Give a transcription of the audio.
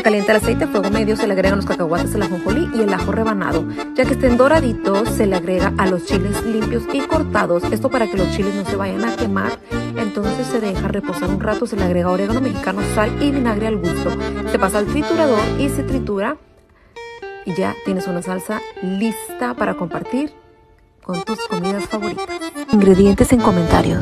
Se calienta el aceite a fuego medio, se le agregan los cacahuates, el ajonjolí y el ajo rebanado. Ya que estén doraditos, se le agrega a los chiles limpios y cortados. Esto para que los chiles no se vayan a quemar. Entonces se deja reposar un rato, se le agrega orégano mexicano, sal y vinagre al gusto. Se pasa al triturador y se tritura. Y ya tienes una salsa lista para compartir con tus comidas favoritas. Ingredientes en comentarios.